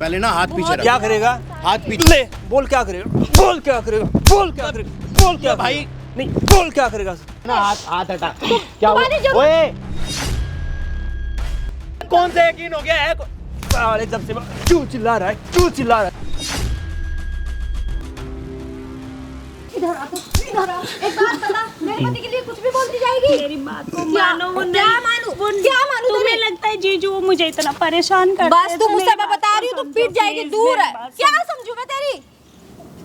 पहले ना हाथ पीछे रख। क्या करेगा? हाथ पीछे ले, बोल क्या करेगा? बोल क्या करेगा? बोल क्या करेगा? बोल क्या भाई? नहीं, बोल क्या करेगा? ना हाथ हटा। क्या हुआ? ओए कौन सा यकीन हो गया है? साले जब से क्यों चिल्ला रहा है? क्यों चिल्ला रहा है? इधर आ, इधर आ। एक बात बता, मेरे पति के लिए कुछ भी बोलती जाएगी? मेरी बात को मानो। वो क्या मानूं? क्या मानूं? तुम्हें लगता है जीजू वो मुझे इतना परेशान करते बस हैं? तू मुझसे मेरी मैं बात बता को रही हूँ, तू समझो, पीट जाएगी, please, दूर मेरी है। बात क्या समझू मैं तेरी?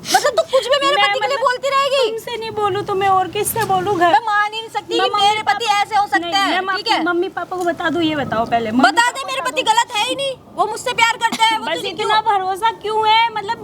मतलब तू कुछ भी मेरे मैं पति के लिए मतलब बोलती रहेगी? तुमसे नहीं बोलूं तो मैं और किससे बोलूं? घर मैं मान ही नहीं सकती कि मेरे पति ऐसे हो सकते हैं। ठीक है, मम्मी पापा को बता दूं? ये बताओ पहले। बता दे, मेरे पति गलत है ही नहीं, वो मुझसे प्यार करते हैं। वो बस तुझे इतना भरोसा क्यों है? मतलब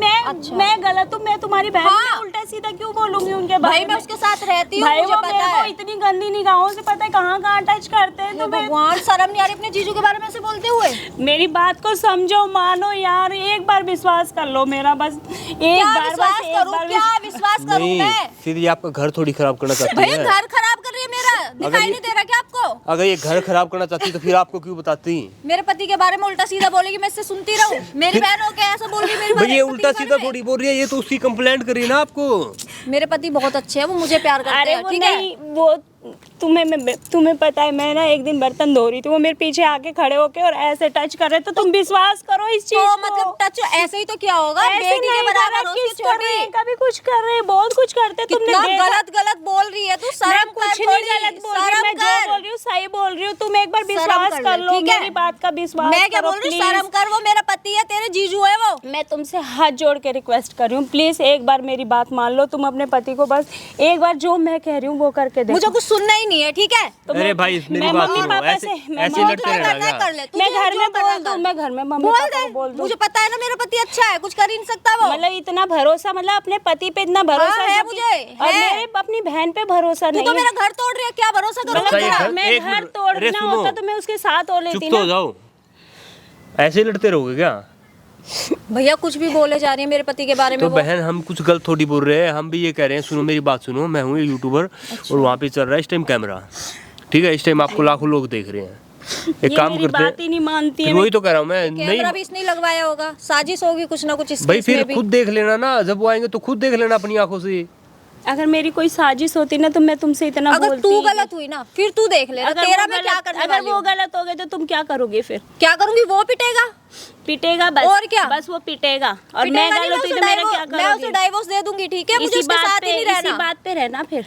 मैं गलत हूँ? मैं तुम्हारी बहन हाँ। हूँ, उल्टा सीधा क्यों बोलूंगी उनके बारे भाई में? मैं उसके साथ रहती हूँ, भाई मुझे वो पता मेरे को है। इतनी गंदी निगाहों से पता है कहाँ कहाँ टच करते हैं। हे तो भगवान, शर्म नहीं आ रही अपने जीजू के बारे में ऐसे बोलते हुए? मेरी बात को समझो, मानो यार, एक बार विश्वास कर लो मेरा, बस एक क्या बार, विश्वास बस एक करूं? बार क्या विश्वास करूं नहीं, मैं? सीधी आपका घर थोड़ी खराब करना चाहती भैया है। घर खराब कर रही है मेरा, दिखाई ये- नहीं दे रहा क्या आपको? अगर ये घर खराब करना चाहती तो फिर आपको क्यों बताती? मेरे पति के बारे में उल्टा सीधा बोलेगी, मैं इससे सुनती रहूं? मेरी बहन हो क्या ऐसा बोल रही है मेरे भाई बारे ये में, उल्टा पति के सीधा बारे में? थोड़ी बोल रही है, ये तो उसकी कंप्लेंट करी ना आपको। मेरे पति बहुत अच्छे हैं, वो मुझे प्यार करते अरे हैं। वो ठीक है, नहीं, वो तुम्हें पता है, मैं ना एक दिन बर्तन धो रही थी, वो मेरे पीछे आके खड़े होके और ऐसे टच कर रहे, तो तुम विश्वास करो इस चीज तो को। मतलब टच ऐसे ही तो क्या होगा? ऐसे बेटी के नहीं बराबर कर हो रहे, उसकी किस कर रहे हैं, छोटी। कभी कुछ कर रहे हैं, बहुत कुछ करते हैं। तुमने कितना देखा? गलत गलत बोल रही है तू, मैं शर्म कुछ कर नहीं थोड़ी, गलत बोल रही हूँ, शर्म मैं जो कर। बोल रही हूँ सही बोल रही हूँ। तुम एक बार शर्म विश्वास कर कर ले, लो, ठीक है? मेरी बात का विश्वास मैं क्या करो, बोल रही हूँ? please। शर्म कर, वो मेरा पति है, तेरे जीजू है वो। मैं तुमसे हाथ जोड़ के रिक्वेस्ट कर रही हूँ, प्लीज एक बार मेरी बात मान लो। तुम अपने पति को बस एक बार जो मैं कह रही हूँ वो करके देखो। मुझे कुछ सुनना ही नहीं है, ठीक है? तो अरे भाई मेरी मैं बात मम्मी सुनो, पापा ऐसे से मैं ऐसे मम्मी लड़ते जो रहना करना है क्या? कर ले, तू मैं तुझे घर जो में करना बोल दूँ, कर। मैं घर में मम्मी बोल पापा को दे, बोल दूँ। मुझे पता है ना मेरा पति अच्छा है, कुछ कर ही नहीं सकता वो। मतलब इतना भरोसा, मतलब अपने पति पे इतना भरोसा हाँ, है जो कि- मुझे, और है। मेरे अपनी बहन पे भरोसा तू नहीं तो है। मेरा घर तोड़ रही है, क्या भरोसा करूं अच्छा, मैं ये तेरा? घर- मैं एक घर मिनट, तोड़ना अरे सुनो। होता तो मैं उसके साथ हो लेती चुप तो ना। हो जाओ, ऐसे लड़ते रहोगे क्या? भैया कुछ भी बोले जा रही है मेरे पति के बारे में तो वो। बहन हम कुछ गलत थोड़ी बोल रहे हैं, हम भी ये कह रहे हैं, सुनो मेरी बात सुनो, मैं हूँ यूट्यूबर और वहाँ पे चल रहा है इस टाइम कैमरा, ठीक है? इस टाइम आपको लाखों लोग देख रहे हैं। एक ये काम मेरी करते बात ही नहीं मानती हैं, है। वही तो कह रहा हूँ मैं। कैमरा नहीं भी इसने लगवाया होगा, साजिश होगी कुछ ना कुछ इसकी भाई, इसमें फिर भी। खुद देख लेना ना, जब वो आएंगे तो खुद देख लेना अपनी आंखों से। अगर मेरी कोई साजिश होती ना तो मैं तुमसे इतना अगर बोलती तू ही नहीं। गलत हुई ना फिर तू देख ले, अगर तेरा वो मैं क्या गलत- करने अगर वाली वो हूँ? गलत हो गए तो तुम क्या करोगे फिर? क्या करूंगी? वो पिटेगा। पिटेगा बस? और क्या? बस वो पिटेगा और मैं पिटेगा नहीं, गलत हुई तो मेरा क्या मैं उसे करोगे? डाइवोर्स दे दूंगी, ठीक है? मुझे इसी उसके बात साथ पे ही नहीं इसी रहना। बात पे रहना फिर।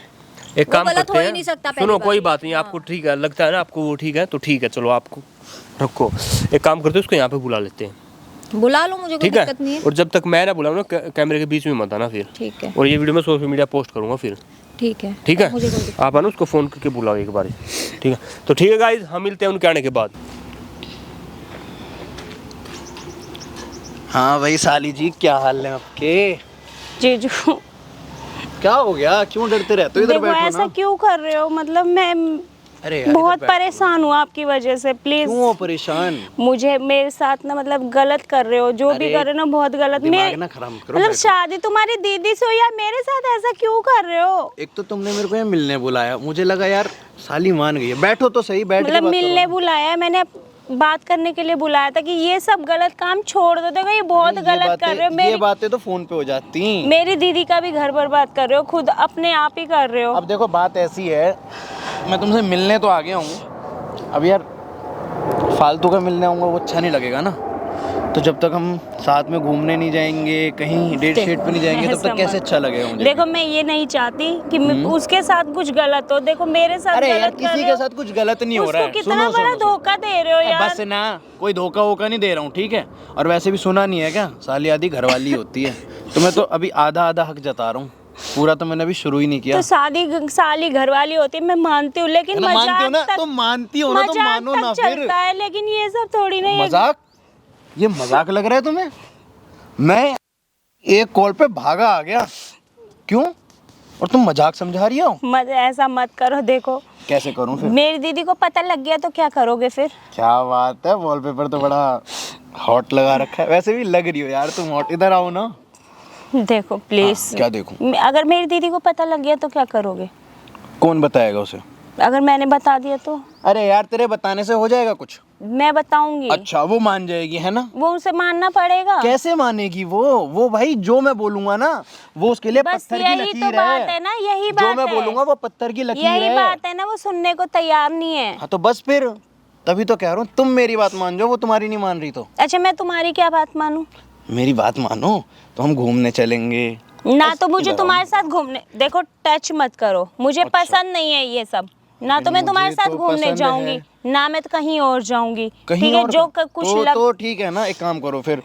एक वो काम गलत करते हो ही हैं, नहीं सकता पहली सुनो बार। कोई बात नहीं, आपको ठीक है लगता है ना, आपको वो ठीक है तो ठीक है, चलो आपको रखो। एक काम करते हैं, उसको यहाँ पे बुला लेते हैं, बुला लो, मुझे कोई ठीक है? दिक्कत नहीं है। और जब तक मैं ना बुलाऊँ ना, कैमरे के बीच में मत आना फिर। ठीक है, और ये वीडियो मैं सोशल मीडिया पोस्ट करूँगा फिर, ठीक है, ठीक है? मुझे कोई दिक्कत आप आना, उसको फ़ोन करके बुलाओ एक बार, ठीक है? तो ठीक है गाइज, हम मिलते हैं उनके आने के बाद। हाँ भाई साली जी, क्या हाल है आपके? जीजू क्या हो गया? क्यों डरते रहते हो? इधर देखो बैठो ऐसा ना। क्यों कर रहे हो? मतलब मैं अरे यार, बहुत इधर बैठो। परेशान हूँ आपकी वजह से, प्लीज। क्यों हो परेशान? मुझे मेरे साथ ना मतलब गलत कर रहे हो, जो भी अरे, कर रहे हो ना बहुत गलत। दिमाग ना खराब करो, मतलब बैठो। शादी तुम्हारी दीदी से हो या मेरे साथ ऐसा क्यों कर रहे हो? एक तो तुमने मेरे को यहाँ मिलने बुलाया, मुझे लगा यार साली मान गई है। बैठो तो सही, बैठ के मतलब बात करो मिलने ना। बुलाया, मैंने बात करने के लिए बुलाया था कि ये सब गलत काम छोड़ दो। देखो ये बहुत ये गलत कर रहे हो। ये बातें तो फोन पे हो जाती। मेरी दीदी का भी घर बर्बाद कर रहे हो, खुद अपने आप ही कर रहे हो। अब देखो बात ऐसी है, मैं तुमसे मिलने तो आ गया हूँ, अब यार फालतू का मिलने आऊँगा वो अच्छा नहीं लगेगा ना। तो जब तक हम साथ में घूमने नहीं जाएंगे, कहीं डेट शेट पे नहीं जाएंगे, तब तक कैसे अच्छा लगेगा मुझे? देखो मैं ये नहीं चाहती कि उसके साथ कुछ गलत हो। देखो मेरे साथ अरे यार, गलत कर किसी रहे के हो। साथ कुछ गलत नहीं हो रहा है। उसको कितना बड़ा धोखा दे रहे हो यार। बस ना, कोई धोखा वोखा नहीं दे रहा हूँ, ठीक है? और वैसे भी सुना नहीं है क्या, साली आधी घरवाली होती है। तो मैं तो अभी आधा आधा हक जता रहा हूँ, पूरा तो मैंने अभी शुरू ही नहीं किया। तो साली घरवाली होती है, मैं मानती हूँ, लेकिन है ना, मानती हो मजाक ना? तक तो मानती हो ना, तो मजाक मानो तक ना फिर। चलता है, लेकिन ये सब थोड़ी नहीं है। मजाक? ये मजाक लग रहा है तुम्हें? मैं एक कॉल पे भागा आ गया, क्यों? और तुम मजाक समझा रही हो? ऐसा मत करो। देखो कैसे करूं फिर? मेरी दीदी को पता लग गया तो क्या करोगे फिर? क्या बात है, वॉलपेपर तो बड़ा हॉट लगा रखा है। वैसे भी लग रही हो यार तुम हॉट। इधर आओ ना। देखो प्लीज। क्या देखूं? अगर मेरी दीदी को पता लग गया तो क्या करोगे? कौन बताएगा उसे? अगर मैंने बता दिया तो? अरे यार तेरे बताने से हो जाएगा कुछ? मैं बताऊंगी। अच्छा वो मान जाएगी है ना? वो उसे मानना पड़ेगा। कैसे मानेगी वो भाई जो मैं बोलूंगा ना वो उसके लिए बस पत्थर की यही लकीर तो बात है ना, यही बात जो मैं है। बोलूंगा वो पत्थर की लकीर यही है। बात है ना, वो सुनने को तैयार नहीं है। हाँ तो बस फिर तभी तो कह रहा हूँ तुम मेरी बात मान जाओ, वो तुम्हारी नहीं मान रही तो। अच्छा मैं तुम्हारी क्या बात मानूं? मेरी बात मानो तो हम घूमने चलेंगे। ना तो मुझे इधर आओ। तुम्हारे साथ घूमने, देखो टच मत करो, मुझे अच्छा। पसंद नहीं है ये सब। ना तो मैं तुम्हारे मुझे साथ तो घूमने पसंद जाऊंगी, है। ना मैं तो कहीं और जाऊंगी। कहीं ठीक है, और जो का? कुछ तो ठीक है ना, एक काम करो फिर।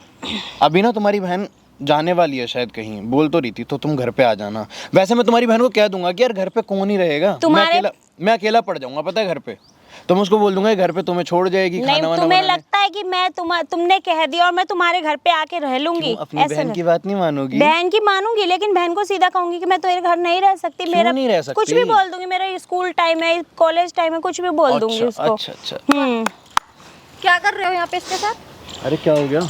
अभी ना तुम्हारी बहन जाने वाली है शायद कहीं, बोल तो रही थी, तो तुम घर पे आ जाना। वैसे मैं तुम्हारी बहन को कह दूंगा कि यार घर पे कौन ही रहेगा, मैं अकेला पड़ जाऊंगा पता है घर पे। तो मैं उसको बोल दूंगा घर पे तुम्हें छोड़ जाएगी नहीं, खाना वाना तुम्हें बनाने। लगता है कि मैं तुमने कह दिया और मैं तुम्हारे घर पे आके रह लूंगी? क्यों, अपनी बहन की बात नहीं मानोगी? बहन की मानूंगी, लेकिन बहन को सीधा कहूंगी कि मैं तेरे घर नहीं रह सकती। क्यों मेरा नहीं रह सकती? कुछ भी बोल दूंगी, मेरा स्कूल टाइम है, कॉलेज टाइम है, कुछ भी बोल दूंगी उसको। अच्छा। क्या कर रहे हो यहाँ पे इसके साथ? अरे क्या हो गया?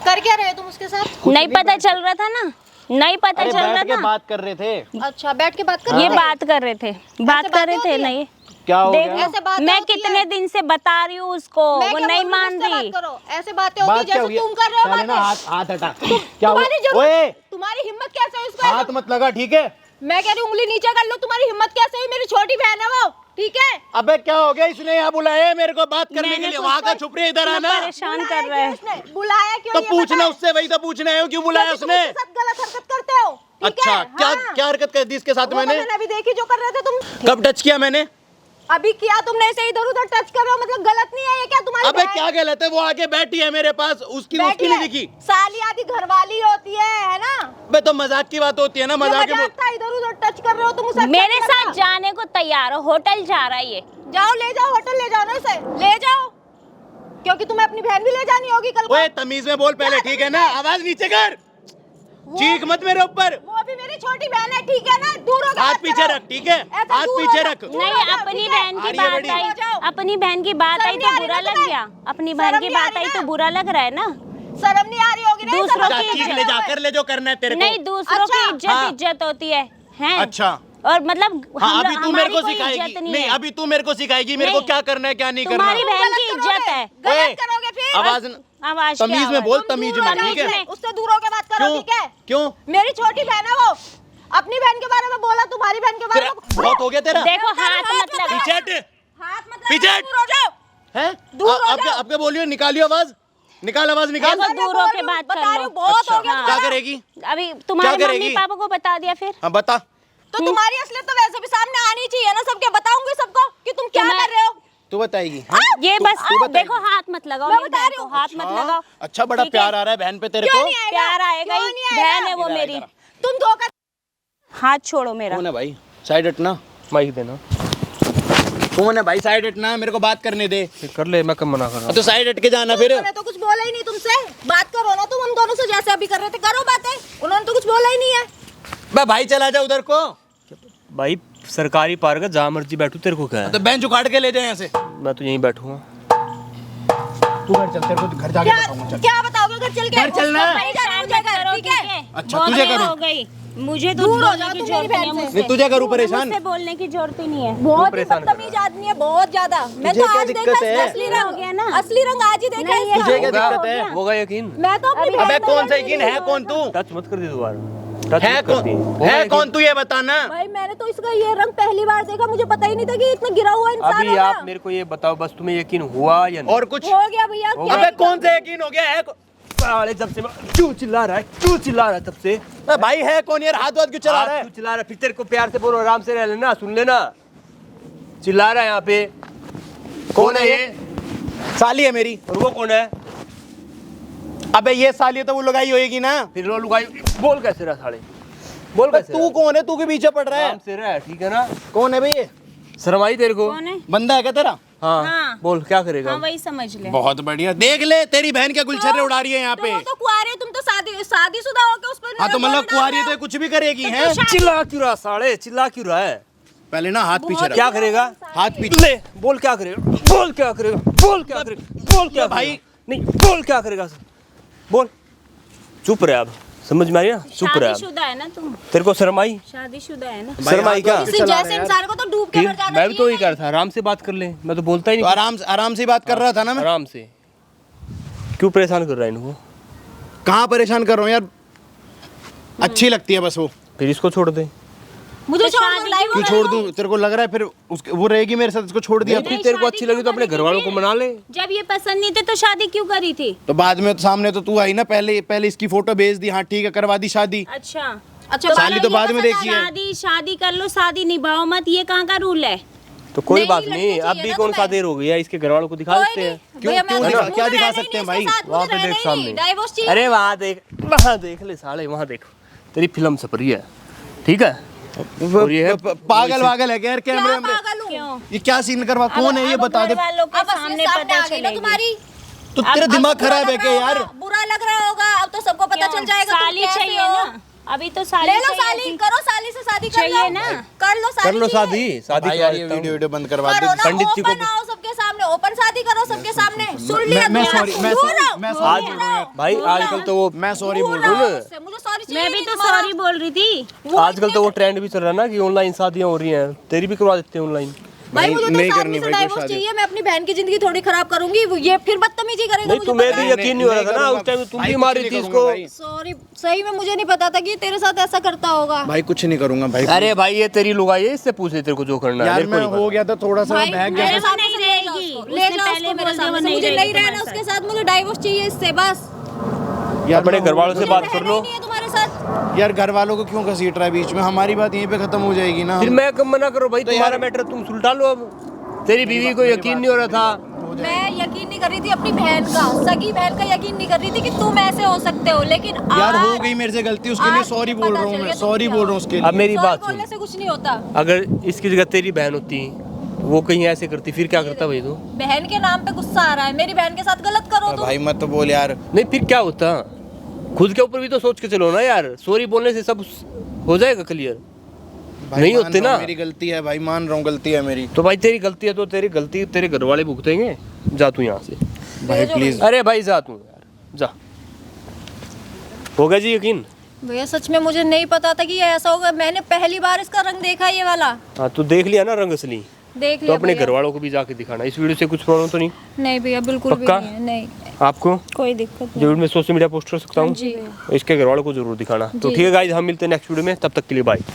कर क्या रहे हो तुम उसके साथ? नहीं पता चल रहा था ना, नहीं पता अरे चल रहा बैठ के था। बात कर रहे थे। अच्छा बैठ के बात कर ये रहे थे? बात कर रहे थे, बात कर रहे थे। नहीं क्या हो देख, गया? ऐसे बातें मैं होती कितने है। दिन से बता रही हूँ उसको, मैं वो क्या नहीं बोल रही हूँ, मान मुझसे रही। बात करो। ऐसे बातें होती है बात क्या जैसे हुई? तुम कर रहे हो पहले ना बातें। हाथ हटा। क्या हुआ? तुम्हारी जरूरत, ओए तुम्हारी हिम्मत कैसे हुई उसको? हाथ मत लगा ठीक है? मैं कह रही हूँ उंगली नीचे कर लो, तुम्हारी हिम्मत कैसे हुई? मेरी छोटी बहन है वो, ठीक है? अबे क्या हो गया? इसने यहाँ बुलाया है मेरे को बात करने के मैंने लिए, तो वहाँ का उसको छुप रही है, इधर आना। परेशान कर रहा है। उसने बुलाया क्यों? तो ये पूछना बताओ। उससे, वही तो पूछना है क्यों बुलाया क्योंकि तुम उसने। उसके साथ गलत हरकत करते हो, ठीक अच्छा है? क्या हाँ। क्या हरकत कर दी इसके साथ वो तो मैंने? अभी देखी जो कर रहे थे तुम। कब टच किया मैंने? अभी किया तुमने, ऐसे इधर उधर टच कर रहे हो, मतलब गलत नहीं है ये क्या तुम्हारी अबे बहन? क्या गलत है? वो आगे बैठी है मेरे पास, उसकी बैठी नहीं है? दिखी। साली आदि घरवाली होती है ना? बे तो मजाक की बात होती है ना, ये मजाक मजाक था, इधर उधर टच कर रहे हो तुम उसे। मेरे साथ जाने को तैयार हो, होटल जा रहा है ये। जाओ ले जाओ, होटल ले जाओ ना इसे, ले जाओ, क्योंकि तुम्हें अपनी बहन भी ले जानी होगी कल को। ओए तमीज में बोल पहले, ठीक है ना? आवाज नीचे कर, चीख मत मेरे ऊपर। वो भी मेरी छोटी बहन है, ठीक है ना? दूर होकर हाथ बात पीछे करो। रख, ठीक है? ऐसे हाथ दूर पीछे हो रख। जाओ, दूर नहीं, हो जाओ, अपनी ठीक है? बहन की आ रही है बात बड़ी। आई, हो जाओ। अपनी बहन की बात शर्म आई नहीं तो आ रही बुरा ना लग तुम्हें? गया। अपनी शर्म बहन की नहीं आ बात रही आई ना? तो बुरा लग रहा है ना। शर्म नहीं आ रही होगी ना? दूसरों जा, की चीख ले जा, कर ले जो करना है तेरे को। नहीं, दूसरों अच्छा। की इज्जत हाँ। इज्जत होती है। अच्छा और मतलब हाँ, हम अभी तू मेरे हमारी को कोई सिखाएगी इज्जत नहीं नहीं, है। अभी तू मेरे को सिखाएगी मेरे को नहीं। क्या करना है क्या नहीं करना। तुम्हारी बहन गलत की करोगे, इज्जत है। ओए, गलत करोगे फिर। आवाज आवाज तमीज क्या में है? बोल, तुम तमीज दूर में, हो जाओ ठीक है? उससे, उससे दूर होकर बात करो, क्यों? ठीक है? क्यों? मेरी छोटी बहन है वो, अपनी बहन के बारे में बोला, तुम्हारी बहन के बारे तेरा में बहुत हो गया तेरा। देखो हाथ मत लगा। पीछे हट। हाथ मत लगाओ, पीछे हट। दूर हो जाओ। हैं? दूर हो आपके जाओ। आपके बोलियो, निकालियो आवाज, निकाल आवाज निकाल। देखो, दूर होके बात कर बता रही लो। हूँ, बहुत अच्छा, हो गया क्या तुम्हारा। करेगी? अभी तुम्हारे क्या मम्मी करेगी? पापा को बता दिया फिर? हाँ बता। तो तुम्हारी असलियत तो वैसे भी सामने आनी चाहिए ना सबके। बताऊंगी सबको कि तुम क्या तुम्हें- कर रहे हो। तू बताएगी। ये बस तू बताएगी। देखो, हाथ मत लगाओ मैं मेरी बता बहन रही को, हूँ। हाथ मत लगाओ। अच्छा बड़ा ठीक है? प्यार आ रहा है बहन पे तेरे क्यों को। नहीं आएगा? प्यार आएगा क्यों ही, नहीं आएगा? बहन है वो इधर आ, मेरी। इधर आ। तुम धोखा। हाथ छोड़ो मेरा। कौन है भाई? साइड हटना। माइक देना, कौन है भाई? साइड हटना, मेरे को बात करने दे। फिर कर ले, मैं कब मना कर रहा हूँ। तो साइड हट के जाना फिर। उन्होंने तो कुछ बोला ही नहीं तुमसे। बात करो ना तुम उन दोनों से, जैसे अभी कर रहे थे, करो बातें। उन्होंने तो कुछ बोला ही नहीं है। बे भाई चला जा उधर को। भाई सरकारी पार्क है, जहाँ मर्जी बैठू, तेरे को क्या है? तो बेंच उखाड़ के ले जाए यहाँ से। मैं तो यहीं बैठूंगा। तू घर चल, तेरे को घर जाके बताऊंगा। चल क्या बताओगे घर चल के? घर चलना है। उसको नहीं जाना मुझे घर, ठीक है? अच्छा, बहुत तुझे देर करूँ? हो गई, मुझे तो दूर हो बोलने जाओ की तुम जरूरत मेरी नहीं है बहन से। मुझसे। नहीं तुझे करूँ परेशान? मुझसे बोलने की जरूरत ही नहीं है। बहुत ही परेशान कर बदतमीज आदमी है, बहुत ज्यादा। मैं तुझे तो क्या आज दिक्कत देखा है? इसका असली हो रंग, गया ना? असली रंग आज ही देखा नहीं, इसका। तुझे क्या होगा, दिक्कत हो है? गया। होगा यकीन? मैं तो अपनी अबे बहन कौन सा से यकीन है? कौन तू? टच मत कर दे दोबारा, टच है मत कर दी। कौन? है कौन तू? ये बताना। भाई मैंने तो इसका ये रंग पहली बार देखा, मुझे पता ही नहीं था कि इतना गिरा हुआ इंसान अभी होगा। आप मेरे को ये बताओ, बस तुम्हें यकीन हुआ या नहीं? और कुछ? हो गया भैया। क्या अबे है? कौन सा यकीन हो गया? है साले जब से क्यों चिल्ला रहा है, क्यों चिल्ला रहा है तब से? अबे भाई है कौन यार? हाथ वाथ क्यों चला रहा हाथ है? क्यों चिल्ला रहा है? फिर तेरे को प्यार से बोलो, आराम से रह लेना, सुन लेना। चिल्ला रहा है यहाँ पे। कौन है ये? साली है मेरी। और वो कौन है? अबे ये साली है तो वो लगाई होएगी ना। फिर लो लुगाई, बोल कैसे रहा साले, बोल अबे कैसे तू रहा? कौन है? तू के पीछे पड़ रहा आराम है? से रह, ठीक है ना? कौन है भाई ये? शर्म आई तेरे को? कौन है? बंदा है क्या तेरा? हाँ, हाँ। बोल क्या करेगा? हाँ, वही समझ ले। बहुत बढ़िया। देख ले तेरी बहन क्या गुलछर्रे उड़ा रही है यहाँ पे। तुम तो कुआरे हो, तुम तो शादीशुदा हो के उस पर। हाँ तो मतलब कुआरी है तो ये कुछ भी करेगी है? चिल्ला क्यों रहा साले, चिल्ला क्यों रहा है? पहले ना हाथ पीछे रख। क्या करेगा? हाथ पीछे। ले बोल क्या करेगा, बोल क्या करेगा, बोल क्या करेगा, बोल क्या भाई। करेगा? नहीं बोल क्या करेगा, बोल। चुप रहे अब, समझ में आ रही ना? चुप रहा। शादीशुदा है ना तुम? तेरे को शर्म आई? शादीशुदा है ना? शर्म आई क्या? किसी जैसे इंसान को तो डूब के ठीक, मर जाना मैं भी तो चाहिए यही कर था, आराम से बात कर ले, मैं तो बोलता ही तो नहीं। आराम से ही बात कर रहा था ना मैं। आराम से क्यों परेशान कर रहा है इनको? कहाँ परेशान कर रहा हूँ यार, अच्छी लगती है बस वो। फिर इसको छोड़ दे। मुझे छोड़ दो, लाइव क्यों छोड़ दूँ? तेरे को लग रहा है फिर उसके वो रहेगी मेरे साथ, इसको छोड़ दिया नहीं, फिर तेरे को अच्छी लगी तो अपने घर वालों को मना ले। जब ये पसंद नहीं थे तो शादी क्यों करी थी? तो बाद में तो सामने तो तू आई ना, पहले इसकी फोटो भेज दी, हाँ ठीक है करवा दी शादी। अच्छा अच्छा साली तो बाद में देखी है। शादी कर लो, शादी निभाओ मत, ये कहाँ का रूल है? तो कोई नहीं, बात लड़की नहीं, अब चाहिए भी ना कौन सा तुम्हें। देर हो गई है, इसके घर वालों को दिखा देते हैं। क्या दिखा सकते हैं भाई? वहाँ पे देख सामने। डाइवोर्स चाहिए। अरे वहाँ देख ले साले, वहाँ देख, तेरी फिल्म छप रही है, ठीक है? और ये है पागल वागल है क्या यार? कैमरे में पागल हूँ। क्यों? ये क्या सीन करवा, कौन है ये बता दे। वालों के अब असली सामने सामने पता आ गई ना चलेगी। तुम्हारी। तो तेरा दिमाग खराब है क्या यार? बुरा लग रहा होगा, अब तो सबको पता क्यों? चल जाएगा तुम साली कैसे चाहिए हो। ना, अभी तो साली ले लो चाहिए साली, थी। करो साली से शादी कर चाहिए लो ना। कर लो कर लो चाहिए। शादी भाई करा यार ये देता हूँ। वीडियो बनवा करो दे। ना, पंडित जी को ओपन आओ सबके सामने, ओपन शादी करो सबके सामने। सुन लिया मैं तुमने? sorry, मैं दूर sorry, रहो, मैं दूर sorry आज रहो। भाई आजकल तो वो मैं सॉरी बोल दूर रहा हूँ। रहो हूँ। उससे, मुझे सॉरी चाहिए मैं भी नहीं तो तुम्हारा। सॉरी बोल रही थी। आजकल तो वो ट्रेंड भी चल रहा है ना कि ऑनलाइन शादियां हो रही हैं, तेरी भी करवा देते हैं ऑनलाइन। भाई मुझे तो नहीं इस करनी आदमी से भाई कोई डाइवोर्स शादी। चाहिए, मैं अपनी बहन की जिंदगी थोड़ी खराब करूंगी, ये फिर बदतमीजी करेगा। नहीं मुझे तुम्हें पता भी है। यकीन नहीं हो रहा था ना उस टाइम, तुम भाई भी कुछ मारी नहीं थी करूंगा इसको। भाई। सॉरी, सही में मुझे नहीं पता था कि ये तेरे साथ ऐसा करता होगा। भाई कुछ नहीं करूंगा भाई। अरे भाई ये तेरी लुगाई है, इससे पूछे तेरे को जो करना है, यार मेरे को मैं नहीं हो पता। गया था थोड़ा सा, भाई, बहक गया मेरे था। सामने नहीं से ले जाओ रहेगी। उसको, उसने ले जाओ पहले उसको मेरे बोल दिया वो सामने से। नहीं मुझे रहेगी नहीं रहना तुम्हारे उसके साथ, मुझे डाइवोर्स चाहिए इससे बस। यार अपने मैं घर वालों से मुझे बात रहना कर ही लो। नहीं है तुम्हारे साथ। यार घर वालों को क्यों घसीट रहा है बीच में? हमारी बात यहीं पे खत्म हो जाएगी ना। फिर मैं कब मना करो भाई, तो तुम्हारा यार- मैटर तुम सुलटा लो। अब तेरी बीवी को यकीन नहीं हो रहा था। मैं यकीन नहीं कर रही थी अपनी बहन का, सगी बहन का यकीन नहीं कर रही थी कि तुम ऐसे हो सकते हो, लेकिन यार आज हो गई मेरे से गलती, उसके लिए आज सॉरी पता बोल रहा हूँ चल मैं, गया तुम सॉरी क्या बोल हो। रहा हूँ उसके अब लिए। मेरी सॉरी बात बोलने सुन, से कुछ नहीं होता। अगर इसकी जगह तेरी बहन होती, वो कहीं ऐसे करती, फिर क्या करता भाई तू? बहन के नाम पे गुस्सा आ रहा है, मेरी बहन के साथ गलत करो तुम। भाई मत तो बोल यार। नहीं फिर क्या होता? खुद के ऊपर भी तो सोच के चलो ना यार, सॉरी बोलने से सब हो जाएगा क्लियर। भाई नहीं मान होते रहा हूँ, ना। मेरी गलती है भाई, मान रहा हूँ गलती है मेरी। तो भाई तेरी गलती है तो तेरी गलती तेरे घर वाले भुगतेंगे। जा तू यहाँ से भाई प्लीज। अरे भाई जा तू यार, जा। हो गया जी यकीन? भैया सच में मुझे नहीं पता था कि ये ऐसा होगा, मैंने पहली बार इसका रंग देखा ये वाला। हाँ तू देख लिया ना रंग असली, देख तो लिया अपने भैया। घर वालों को भी जाके दिखाना। इस वीडियो से कुछ प्रॉब्लम तो नहीं? नहीं भैया बिल्कुल भी पक्का? नहीं है, नहीं। आपको कोई दिक्कत नहीं। जो मैं सोशल मीडिया पोस्ट कर सकता हूँ, जी। इसके घर वालों को जरूर दिखाना। तो ठीक है गाइस, हम मिलते हैं नेक्स्ट वीडियो में, तब तक के लिए बाय।